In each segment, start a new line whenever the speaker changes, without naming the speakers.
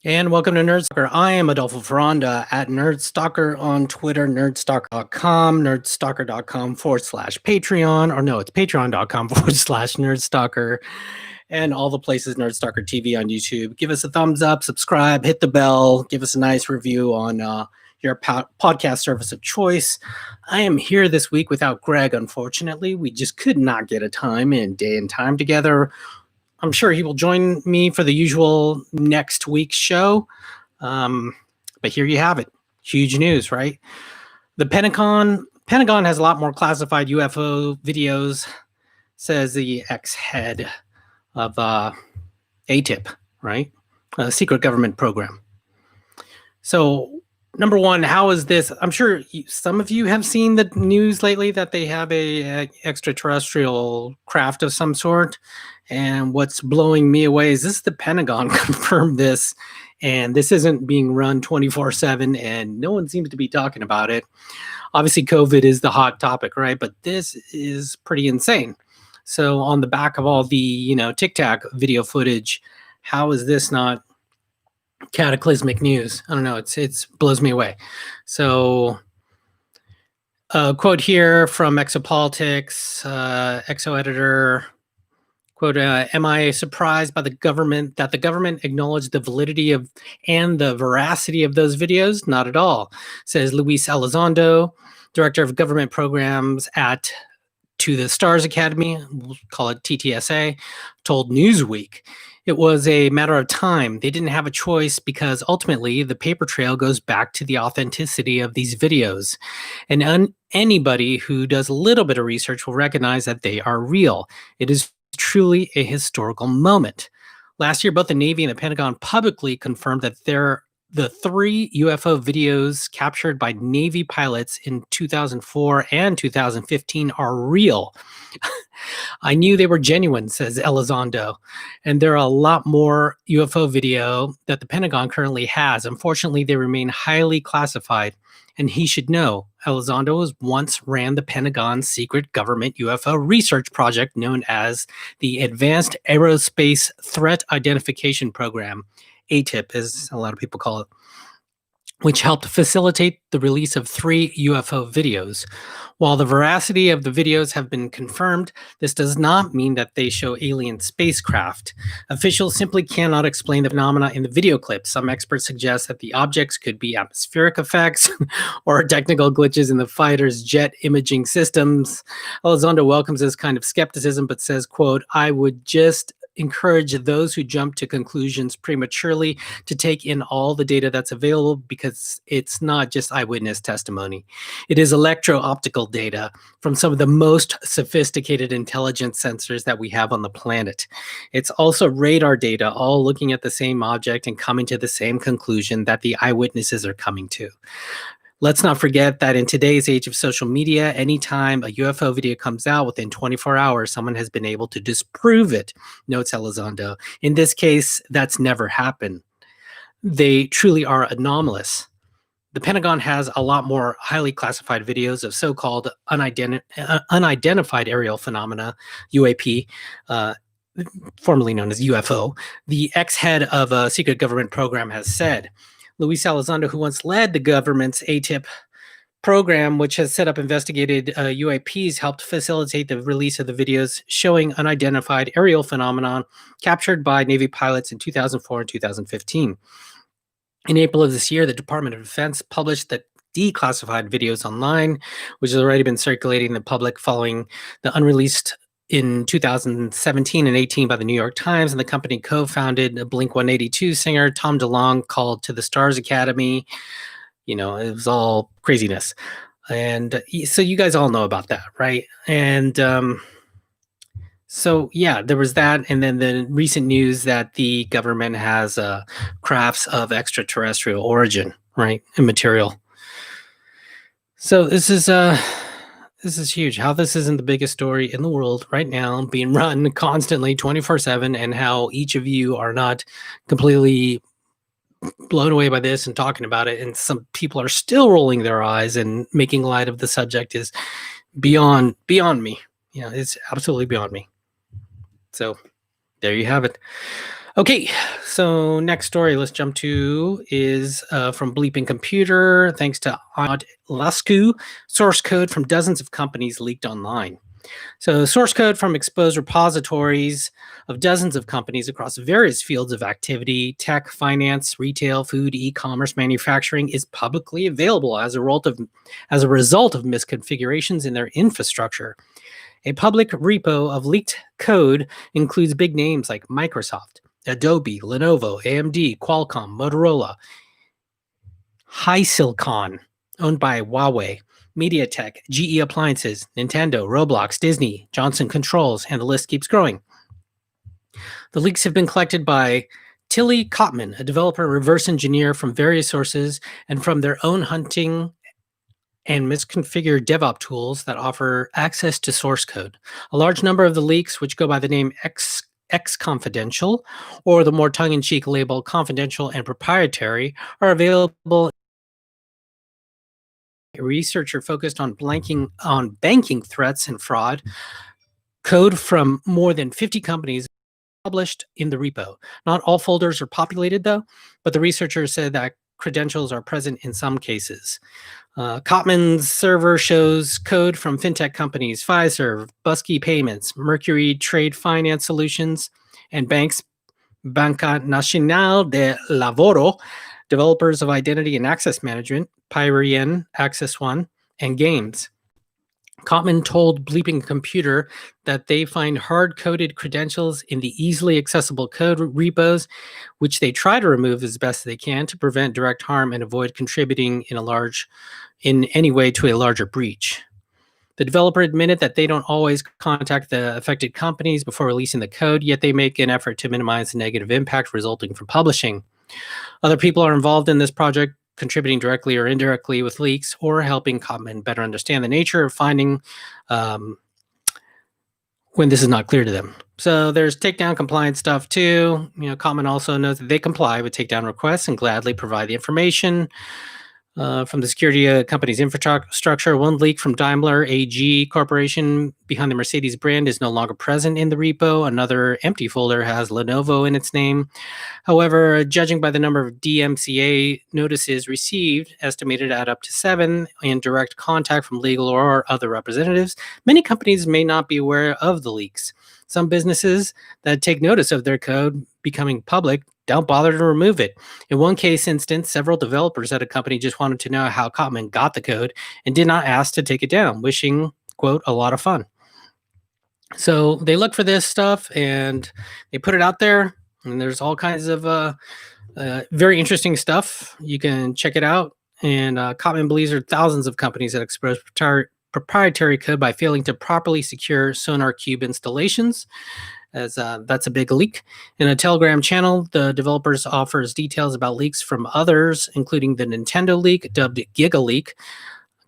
And welcome to Nerdstalker. I am Adolfo Ferranda at Nerdstalker on Twitter, nerdstalker.com, nerdstalker.com/Patreon, or no, it's patreon.com/Nerdstalker, and all the places Nerdstalker TV on YouTube. Give us a thumbs up, subscribe, hit the bell, give us a nice review on your podcast service of choice. I am here this week without Greg, unfortunately. We just could not get a time and day and time together. I'm sure he will join me for the usual next week's show. But here you have it. Huge news, right? The Pentagon has a lot more classified UFO videos, says the ex-head of ATIP, right? A secret government program. So, number one, how is this? I'm sure some of you have seen the news lately that they have a extraterrestrial craft of some sort. And what's blowing me away is the Pentagon confirmed this, and this isn't being run 24/7, and no one seems to be talking about it. Obviously, COVID is the hot topic, right? But this is pretty insane. So on the back of all the, Tic Tac video footage, how is this not cataclysmic news? I don't know. It's blows me away. So a quote here from Exopolitics, Exo editor. Quote, am I surprised by the government that the government acknowledged the validity of and the veracity of those videos? Not at all, says Luis Elizondo, director of government programs at To the Stars Academy, we'll call it TTSA, told Newsweek. It was a matter of time. They didn't have a choice because ultimately the paper trail goes back to the authenticity of these videos. And anybody who does a little bit of research will recognize that they are real. It is truly a historical moment. Last year, both the Navy and the Pentagon publicly confirmed that the 3 UFO videos captured by Navy pilots in 2004 and 2015 are real. I knew they were genuine, says Elizondo. And there are a lot more UFO video that the Pentagon currently has. Unfortunately, they remain highly classified. And he should know, Elizondo once ran the Pentagon's secret government UFO research project known as the Advanced Aerospace Threat Identification Program, ATIP, as a lot of people call it, which helped facilitate the release of 3 UFO videos. While the veracity of the videos have been confirmed, this does not mean that they show alien spacecraft. Officials simply cannot explain the phenomena in the video clips. Some experts suggest that the objects could be atmospheric effects or technical glitches in the fighter's jet imaging systems. Elizondo welcomes this kind of skepticism, but says, quote, I would just encourage those who jump to conclusions prematurely to take in all the data that's available, because it's not just eyewitness testimony. It is electro-optical data from some of the most sophisticated intelligence sensors that we have on the planet. It's also radar data, all looking at the same object and coming to the same conclusion that the eyewitnesses are coming to. Let's not forget that in today's age of social media, anytime a UFO video comes out within 24 hours, someone has been able to disprove it, notes Elizondo. In this case, that's never happened. They truly are anomalous. The Pentagon has a lot more highly classified videos of so-called unidentified aerial phenomena, UAP, formerly known as UFO. The ex-head of a secret government program has said. Luis Elizondo, who once led the government's ATIP program, which has set up investigated UAPs, helped facilitate the release of the videos showing unidentified aerial phenomenon captured by Navy pilots in 2004 and 2015. In April of this year, the Department of Defense published the declassified videos online, which has already been circulating in the public following the unreleased in 2017 and 18 by the New York Times, and the company co-founded Blink-182 singer Tom DeLonge called To the Stars Academy. It was all craziness. And so you guys all know about that, right? And so, yeah, there was that. And then the recent news that the government has crafts of extraterrestrial origin, right? And material. So this is huge. How this isn't the biggest story in the world right now, being run constantly 24/7, and how each of you are not completely blown away by this and talking about it. And some people are still rolling their eyes and making light of the subject is beyond me. It's absolutely beyond me. So there you have it. Okay, so next story let's jump to is from Bleeping Computer. Thanks to Odd Lasku, source code from dozens of companies leaked online. So, source code from exposed repositories of dozens of companies across various fields of activity, tech, finance, retail, food, e-commerce, manufacturing, is publicly available as a result of misconfigurations in their infrastructure. A public repo of leaked code includes big names like Microsoft, Adobe, Lenovo, AMD, Qualcomm, Motorola, HiSilicon, owned by Huawei, MediaTek, GE Appliances, Nintendo, Roblox, Disney, Johnson Controls, and the list keeps growing. The leaks have been collected by Tilly Kottman, a developer and reverse engineer from various sources and from their own hunting and misconfigured DevOps tools that offer access to source code. A large number of the leaks, which go by the name X Confidential, or the more tongue-in-cheek label Confidential and Proprietary, are available. A researcher focused on banking threats and fraud. Code from more than 50 companies published in the repo. Not all folders are populated, though, but the researchers said that credentials are present in some cases. Kottman's server shows code from fintech companies, Fiserv, Busky Payments, Mercury Trade Finance Solutions, and banks Banca Nacional de Lavoro, developers of identity and access management, Pyrien, Access One, and games. Kottman told Bleeping Computer that they find hard-coded credentials in the easily accessible code repos, which they try to remove as best they can to prevent direct harm and avoid contributing in any way to a larger breach. The developer admitted that they don't always contact the affected companies before releasing the code, yet they make an effort to minimize the negative impact resulting from publishing. Other people are involved in this project, contributing directly or indirectly with leaks or helping Kottman better understand the nature of finding when this is not clear to them. So there's takedown compliance stuff too. Kottman also knows that they comply with takedown requests and gladly provide the information. From the security company's infrastructure, one leak from Daimler AG Corporation behind the Mercedes brand is no longer present in the repo. Another empty folder has Lenovo in its name. However, judging by the number of DMCA notices received, estimated at up to 7, in direct contact from legal or other representatives, many companies may not be aware of the leaks. Some businesses that take notice of their code becoming public don't bother to remove it. In one case instance, several developers at a company just wanted to know how Kottman got the code and did not ask to take it down, wishing, quote, a lot of fun. So they look for this stuff and they put it out there, and there's all kinds of very interesting stuff. You can check it out. And Kottman believes there are thousands of companies that expose proprietary code by failing to properly secure SonarQube installations, as that's a big leak. In a Telegram channel, the developers offers details about leaks from others, including the Nintendo leak, dubbed Giga Leak,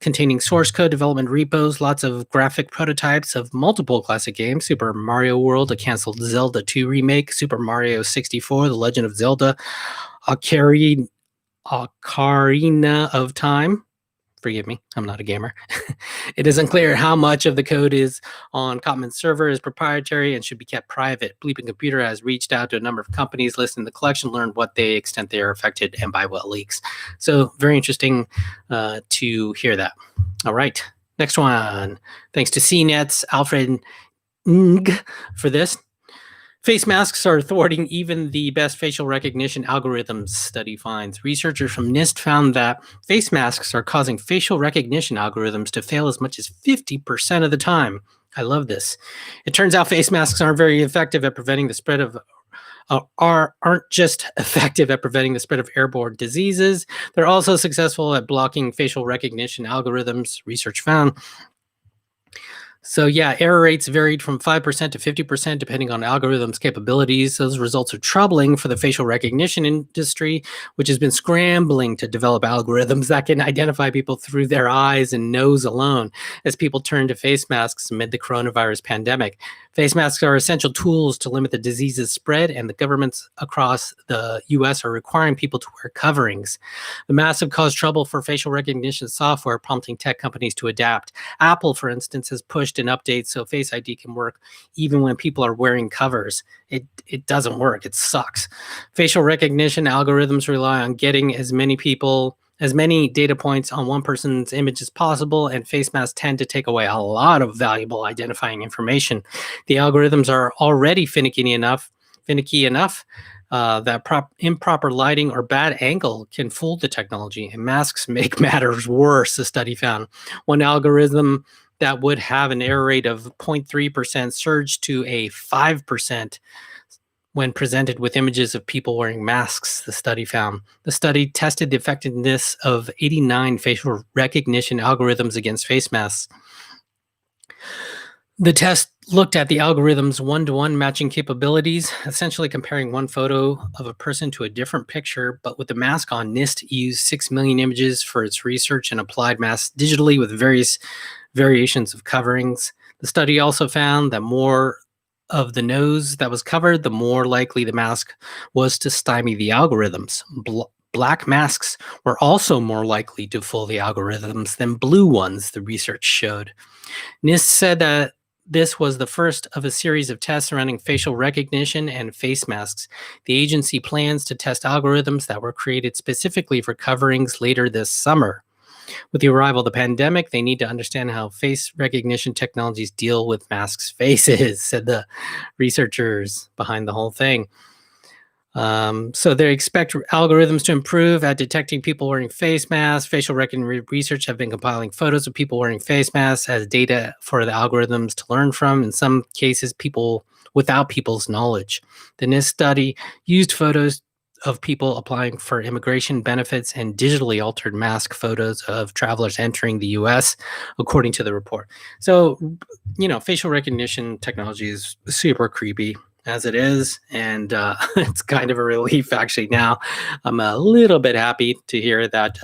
containing source code development repos, lots of graphic prototypes of multiple classic games, Super Mario World, a canceled Zelda 2 remake, Super Mario 64, The Legend of Zelda, Ocarina of Time. Forgive me, I'm not a gamer. It is unclear how much of the code is on Kottman's server is proprietary and should be kept private. Bleeping Computer has reached out to a number of companies listed in the collection, learned what the extent they are affected and by what leaks. So very interesting to hear that. All right, next one. Thanks to CNET's Alfred Ng for this. Face masks are thwarting even the best facial recognition algorithms, study finds. Researchers from NIST found that face masks are causing facial recognition algorithms to fail as much as 50% of the time. I love this. It turns out face masks aren't very effective at preventing the spread of aren't just effective at preventing the spread of airborne diseases. They're also successful at blocking facial recognition algorithms, research found. So yeah, error rates varied from 5% to 50% depending on algorithms' capabilities. Those results are troubling for the facial recognition industry, which has been scrambling to develop algorithms that can identify people through their eyes and nose alone as people turn to face masks amid the coronavirus pandemic. Face masks are essential tools to limit the disease's spread, and the governments across the U.S. are requiring people to wear coverings. The masks have caused trouble for facial recognition software, prompting tech companies to adapt. Apple, for instance, has pushed patched and updated so Face ID can work even when people are wearing covers. It doesn't work. It sucks. Facial recognition algorithms rely on getting as many data points on one person's image as possible, and face masks tend to take away a lot of valuable identifying information. The algorithms are already finicky enough that improper lighting or bad angle can fool the technology, and masks make matters worse, the study found. One algorithm that would have an error rate of 0.3% surged to a 5% when presented with images of people wearing masks, the study found. The study tested the effectiveness of 89 facial recognition algorithms against face masks. The test looked at the algorithm's one-to-one matching capabilities, essentially comparing one photo of a person to a different picture, but with the mask on. NIST used 6 million images for its research and applied masks digitally with various variations of coverings. The study also found that more of the nose that was covered, the more likely the mask was to stymie the algorithms. Black masks were also more likely to fool the algorithms than blue ones, the research showed. NIST said that this was the first of a series of tests surrounding facial recognition and face masks. The agency plans to test algorithms that were created specifically for coverings later this summer. With the arrival of the pandemic, they need to understand how face recognition technologies deal with masks' faces, said the researchers behind the whole thing. So they expect algorithms to improve at detecting people wearing face masks. Facial recognition research have been compiling photos of people wearing face masks as data for the algorithms to learn from, in some cases people without people's knowledge. The NIST study used photos of people applying for immigration benefits and digitally altered mask photos of travelers entering the US, according to the report. So, facial recognition technology is super creepy as it is, and it's kind of a relief actually now. I'm a little bit happy to hear that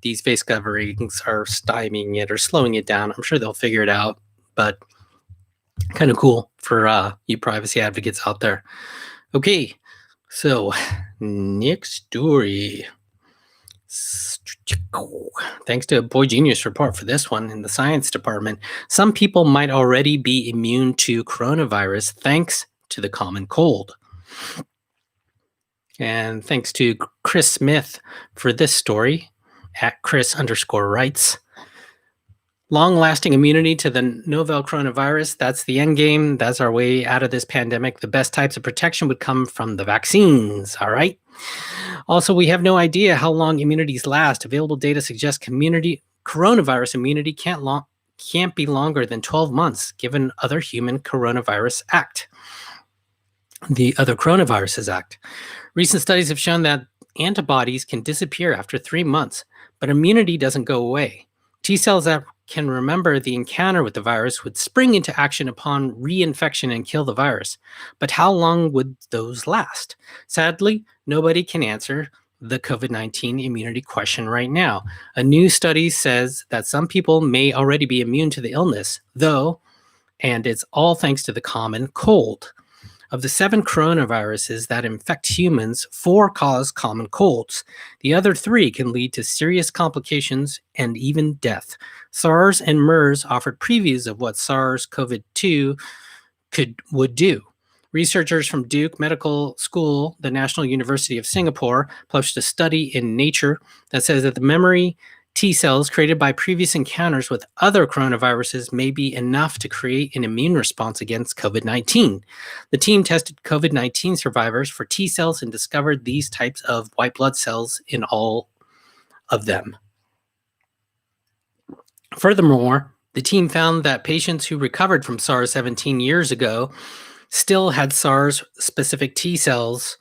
these face coverings are stymieing it or slowing it down. I'm sure they'll figure it out, but kind of cool for you privacy advocates out there. Okay, so next story. Thanks to a Boy Genius report for this one in the science department. Some people might already be immune to coronavirus thanks to the common cold. And thanks to Chris Smith for this story at Chris_writes. Long-lasting immunity to the novel coronavirus, that's the end game. That's our way out of this pandemic. The best types of protection would come from the vaccines, all right? Also, we have no idea how long immunities last. Available data suggests coronavirus immunity can't be longer than 12 months, given other human coronavirus act. The other coronaviruses act. Recent studies have shown that antibodies can disappear after 3 months, but immunity doesn't go away. T cells that can remember the encounter with the virus would spring into action upon reinfection and kill the virus. But how long would those last? Sadly, nobody can answer the COVID-19 immunity question right now. A new study says that some people may already be immune to the illness, though, and it's all thanks to the common cold. Of the 7 coronaviruses that infect humans, 4 cause common colds. The other 3 can lead to serious complications and even death. SARS and MERS offered previews of what SARS-CoV-2 would do. Researchers from Duke Medical School, the National University of Singapore, published a study in Nature that says that the memory T cells created by previous encounters with other coronaviruses may be enough to create an immune response against COVID-19. The team tested COVID-19 survivors for T cells and discovered these types of white blood cells in all of them. Furthermore, the team found that patients who recovered from SARS 17 years ago still had SARS-specific T cells.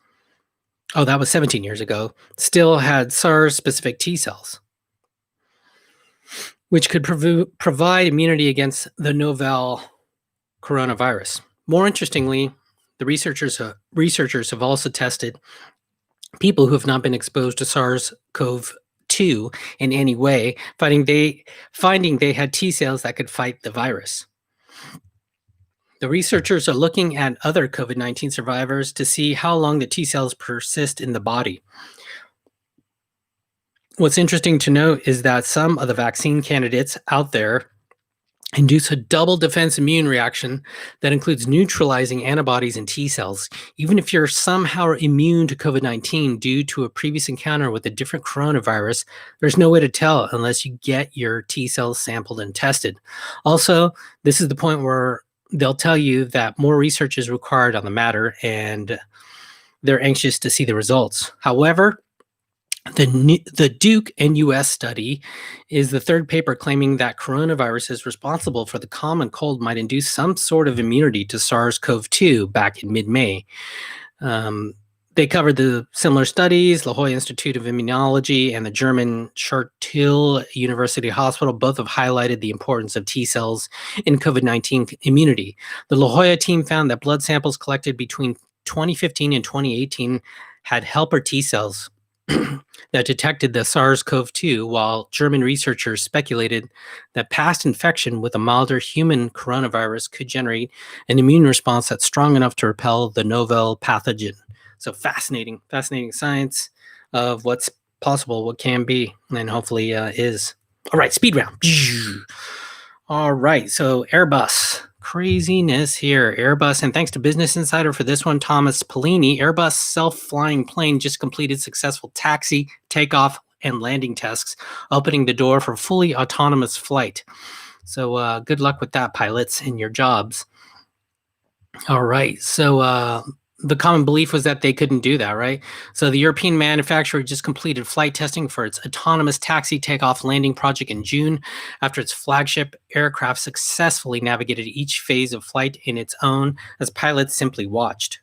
Oh, that was 17 years ago. Still had SARS-specific T cells, which could provide immunity against the novel coronavirus. More interestingly, the researchers have also tested people who have not been exposed to SARS-CoV-2 in any way, finding they had T cells that could fight the virus. The researchers are looking at other COVID-19 survivors to see how long the T cells persist in the body. What's interesting to note is that some of the vaccine candidates out there induce a double defense immune reaction that includes neutralizing antibodies and T cells. Even if you're somehow immune to COVID-19 due to a previous encounter with a different coronavirus, there's no way to tell unless you get your T cells sampled and tested. Also, this is the point where they'll tell you that more research is required on the matter and they're anxious to see the results. However, the Duke NUS study is the third paper claiming that coronavirus is responsible for the common cold might induce some sort of immunity to SARS-CoV-2 back in mid-May. They covered the similar studies. La Jolla Institute of Immunology and the German Chartil University Hospital both have highlighted the importance of T cells in COVID-19 immunity. The La Jolla team found that blood samples collected between 2015 and 2018 had helper T cells that detected the SARS-CoV-2, while German researchers speculated that past infection with a milder human coronavirus could generate an immune response that's strong enough to repel the novel pathogen. So fascinating science of what's possible, what can be, and hopefully is. All right, speed round. All right, so Airbus. Craziness here. Airbus, and thanks to Business Insider for this one, Thomas Pellini, Airbus self-flying plane just completed successful taxi, takeoff, and landing tests, opening the door for fully autonomous flight. So good luck with that, pilots, in your jobs. All right, so the common belief was that they couldn't do that, right? So the European manufacturer just completed flight testing for its autonomous taxi takeoff landing project in June after its flagship aircraft successfully navigated each phase of flight in its own as pilots simply watched.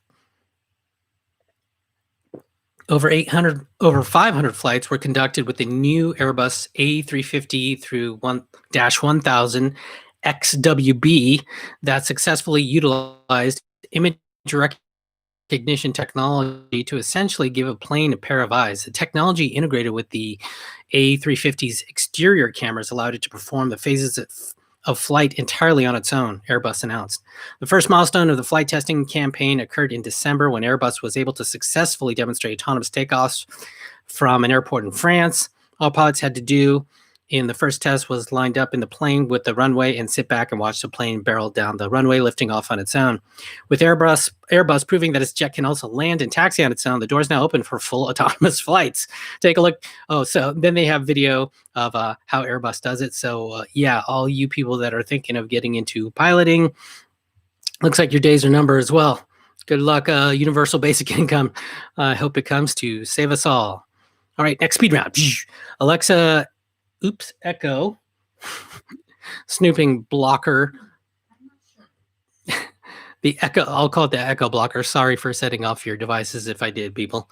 Over 500 flights were conducted with the new Airbus A350 through 1000 XWB that successfully utilized image recognition technology to essentially give a plane a pair of eyes. The technology integrated with the A350's exterior cameras allowed it to perform the phases of flight entirely on its own, Airbus announced. The first milestone of the flight testing campaign occurred in December when Airbus was able to successfully demonstrate autonomous takeoffs from an airport in France. All pilots had to do in the first test was lined up in the plane with the runway and sit back and watch the plane barrel down the runway, lifting off on its own. With Airbus proving that its jet can also land and taxi on its own, the door is now open for full autonomous flights. Take a look. Oh, so then they have video of how Airbus does it. So yeah, all you people that are thinking of getting into piloting, looks like your days are numbered as well. Good luck, universal basic income. I hope it comes to save us all. All right, next speed round. Alexa, Echo, Snooping blocker. The Echo, I'll call it the Echo blocker. Sorry for setting off your devices if I did, people.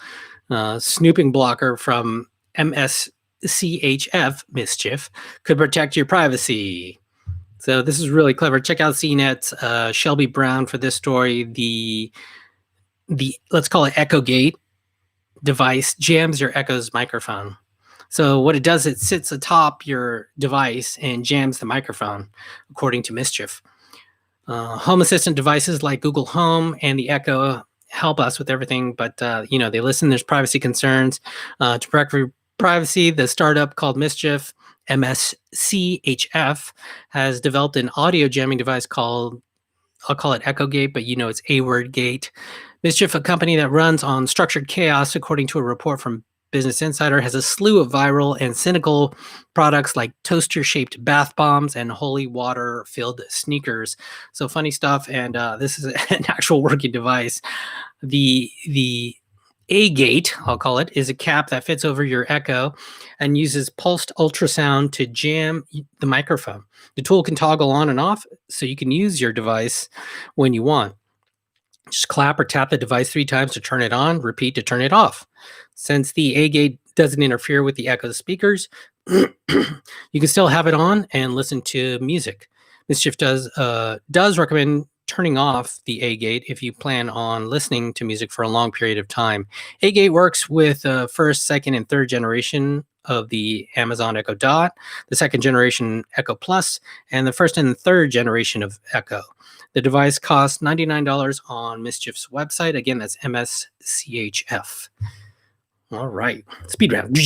Snooping blocker from MSCHF, Mischief, could protect your privacy. So this is really clever. Check out CNET's Shelby Brown for this story. The let's call it Echo Gate device jams your Echo's microphone. So what it does, it sits atop your device and jams the microphone, according to Mischief. Home Assistant devices like Google Home and the Echo help us with everything, but they listen. There's privacy concerns. To protect privacy, the startup called Mischief, MSCHF, has developed an audio jamming device called, I'll call it Echo Gate, but it's A-word gate. Mischief, a company that runs on structured chaos, according to a report from Business Insider, has a slew of viral and cynical products like toaster-shaped bath bombs and holy water-filled sneakers. So funny stuff, and this is an actual working device. The A-Gate, I'll call it, is a cap that fits over your Echo and uses pulsed ultrasound to jam the microphone. The tool can toggle on and off, so you can use your device when you want. Just clap or tap the device 3 times to turn it on, repeat to turn it off. Since the A-Gate doesn't interfere with the Echo speakers, you can still have it on and listen to music. Mischief does recommend turning off the A-Gate if you plan on listening to music for a long period of time. A-Gate works with first, second, and third generation of the Amazon Echo Dot, the second generation Echo Plus, and the first and third generation of Echo. The device costs $99 on Mischief's website. Again, that's MSCHF. All right, speed round.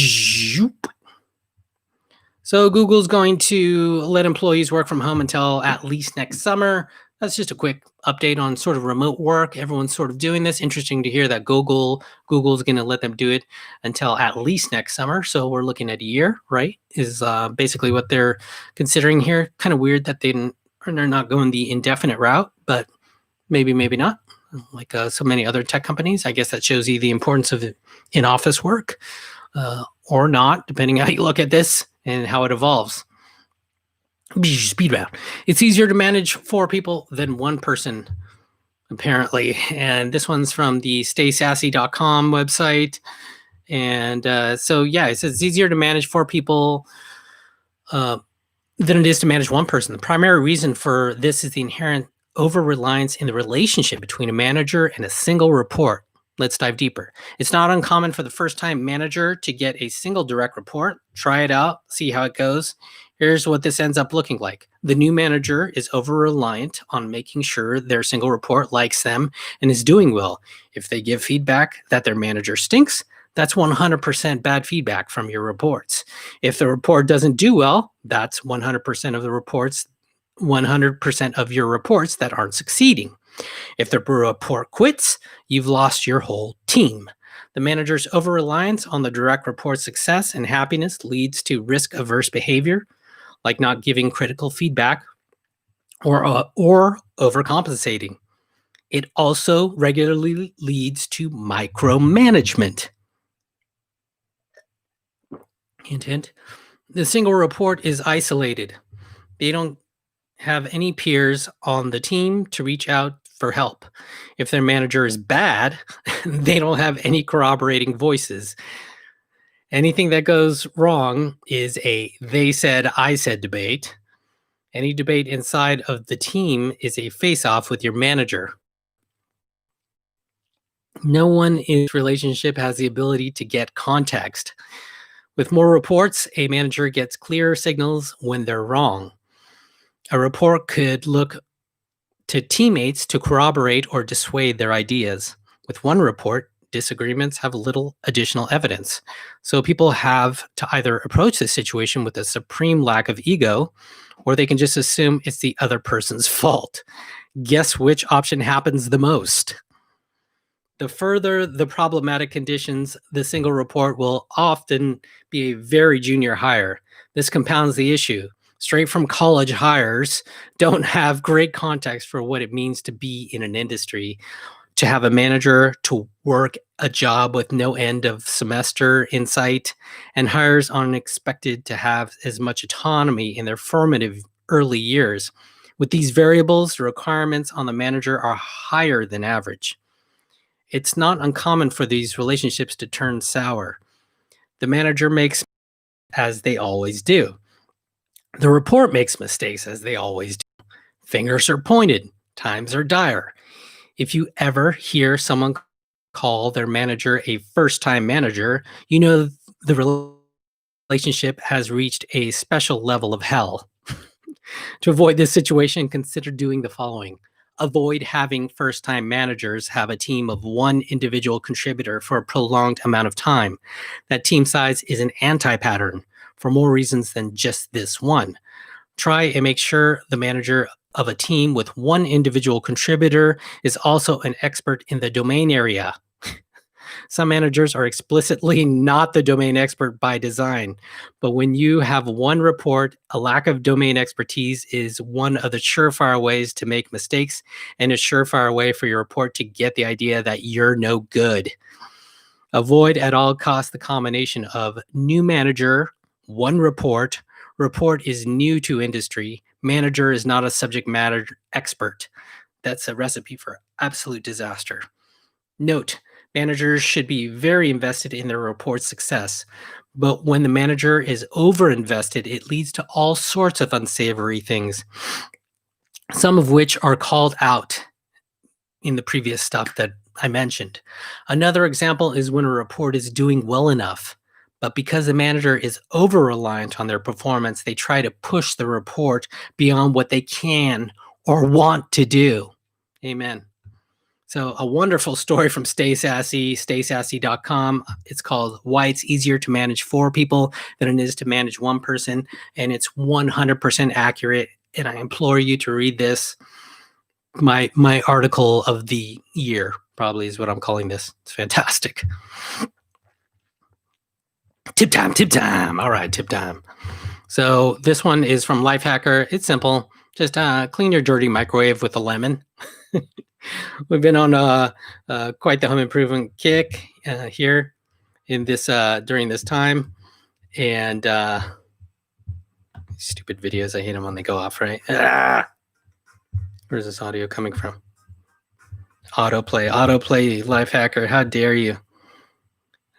So Google's going to let employees work from home until at least next summer. That's just a quick update on sort of remote work. Everyone's sort of doing this. Interesting to hear that Google's going to let them do it until at least next summer. So we're looking at a year, right? Is basically what they're considering here. Kind of weird that they're not going the indefinite route, but maybe not. Like so many other tech companies, I guess that shows you the importance of in-office work or not, depending how you look at this and how it evolves. Speed round. It's easier to manage 4 people than 1 person, apparently. And this one's from the staysassy.com website. And so, yeah, it says it's easier to manage 4 people than it is to manage 1 person. The primary reason for this is the inherent over-reliance in the relationship between a manager and a single report. Let's dive deeper. It's not uncommon for the first-time manager to get a single direct report. Try it out, see how it goes. Here's what this ends up looking like. The new manager is over-reliant on making sure their single report likes them and is doing well. If they give feedback that their manager stinks, that's 100% bad feedback from your reports. If the report doesn't do well, that's 100% of the reports, 100% of your reports that aren't succeeding. If the report quits, you've lost your whole team. The manager's over-reliance on the direct report's success and happiness leads to risk-averse behavior, like not giving critical feedback or overcompensating. It also regularly leads to micromanagement. Hint, hint. The single report is isolated. They don't have any peers on the team to reach out for help. If their manager is bad, they don't have any corroborating voices. Anything that goes wrong is a they said, I said debate. Any debate inside of the team is a face-off with your manager. No one in this relationship has the ability to get context. With more reports, a manager gets clearer signals when they're wrong. A report could look to teammates to corroborate or dissuade their ideas. With one report, disagreements have little additional evidence. So people have to either approach this situation with a supreme lack of ego, or they can just assume it's the other person's fault. Guess which option happens the most? The further the problematic conditions, the single report will often be a very junior hire. This compounds the issue. Straight from college hires don't have great context for what it means to be in an industry, to have a manager, to work a job with no end of semester in sight, and hires aren't expected to have as much autonomy in their formative early years. With these variables, the requirements on the manager are higher than average. It's not uncommon for these relationships to turn sour. The manager makes as they always do. The report makes mistakes as they always do. Fingers are pointed. Times are dire. If you ever hear someone call their manager a first-time manager, you know the relationship has reached a special level of hell. To avoid this situation, consider doing the following. Avoid having first-time managers have a team of 1 individual contributor for a prolonged amount of time. That team size is an anti-pattern for more reasons than just this one. Try and make sure the manager of a team with 1 individual contributor is also an expert in the domain area. Some managers are explicitly not the domain expert by design, but when you have 1 report, a lack of domain expertise is one of the surefire ways to make mistakes and a surefire way for your report to get the idea that you're no good. Avoid at all costs the combination of new manager, 1 report is new to industry, manager is not a subject matter expert. That's a recipe for absolute disaster. Note, managers should be very invested in their report's success, but when the manager is over-invested, it leads to all sorts of unsavory things, some of which are called out in the previous stuff that I mentioned. Another example is when a report is doing well enough, but because the manager is over-reliant on their performance, they try to push the report beyond what they can or want to do. Amen. So a wonderful story from Stay Sassy, staysassy.com. It's called Why It's Easier to Manage 4 People Than It Is to Manage 1 Person. And it's 100% accurate. And I implore you to read this. My article of the year probably is what I'm calling this. It's fantastic. Tip time. All right, tip time. So this one is from Lifehacker. It's simple. Just clean your dirty microwave with a lemon. We've been on quite the home improvement kick here in this during this time, and stupid videos. I hate them when they go off. Right? Where's this audio coming from? Autoplay, Lifehacker. How dare you?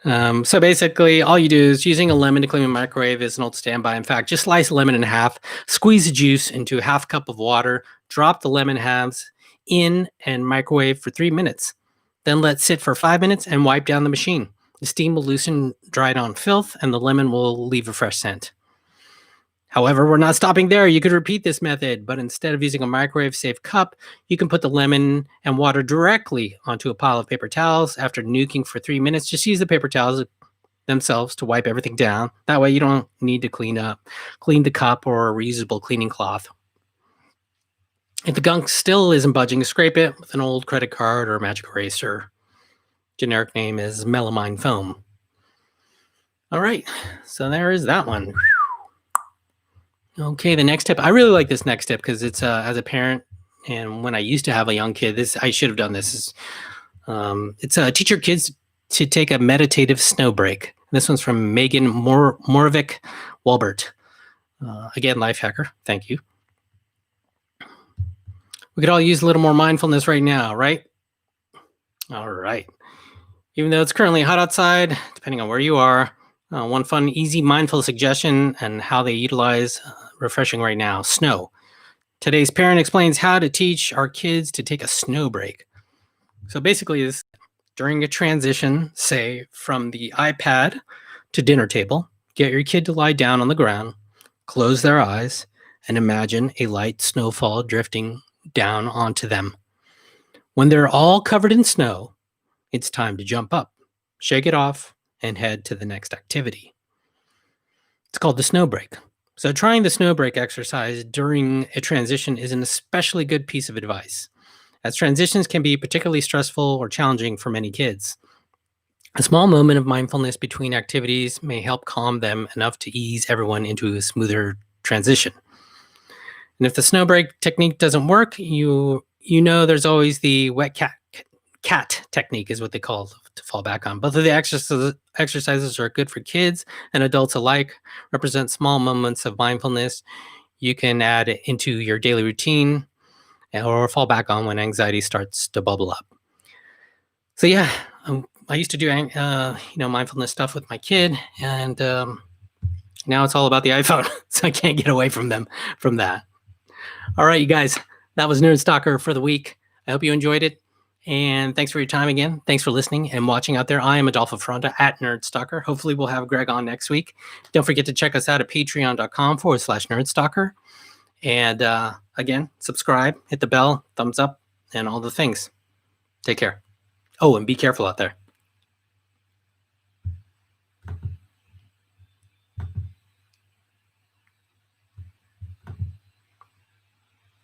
So basically, all you do is using a lemon to clean a microwave is an old standby. In fact, just slice a lemon in half, squeeze the juice into a half cup of water, drop the lemon halves in and microwave for 3 minutes. Then let sit for 5 minutes and wipe down the machine. The steam will loosen dried on filth and the lemon will leave a fresh scent. However, we're not stopping there. You could repeat this method, but instead of using a microwave-safe cup, you can put the lemon and water directly onto a pile of paper towels. After nuking for 3 minutes, just use the paper towels themselves to wipe everything down. That way you don't need to clean the cup or a reusable cleaning cloth. If the gunk still isn't budging, scrape it with an old credit card or a magic eraser. Generic name is melamine foam. All right, so there is that one. Okay, the next tip. I really like this next tip because it's as a parent, and when I used to have a young kid, I should have done this. It's teach your kids to take a meditative snow break. This one's from Megan Moravik Walbert. Again, Lifehacker. Thank you. We could all use a little more mindfulness right now, right? All right. Even though it's currently hot outside, depending on where you are, one fun, easy, mindful suggestion and how they utilize refreshing right now, snow. Today's parent explains how to teach our kids to take a snow break. So basically, this during a transition, say from the iPad to dinner table, get your kid to lie down on the ground, close their eyes, and imagine a light snowfall drifting down onto them. When they're all covered in snow, it's time to jump up, shake it off, and head to the next activity. It's called the snow break. So trying the snow break exercise during a transition is an especially good piece of advice, as transitions can be particularly stressful or challenging for many kids. A small moment of mindfulness between activities may help calm them enough to ease everyone into a smoother transition. And if the snow break technique doesn't work, you know there's always the wet cat technique is what they call to fall back on. Both of the exercises are good for kids and adults alike, represent small moments of mindfulness you can add into your daily routine or fall back on when anxiety starts to bubble up. So yeah, I used to do mindfulness stuff with my kid, and now it's all about the iPhone, so I can't get away from that. All right, you guys, that was Nerd Stalker for the week. I hope you enjoyed it. And thanks for your time again. Thanks for listening and watching out there. I am Adolfo Fronda at Nerd Stalker. Hopefully we'll have Greg on next week. Don't forget to check us out at patreon.com/Nerd Stalker. And again, subscribe, hit the bell, thumbs up, and all the things. Take care. Oh, and be careful out there.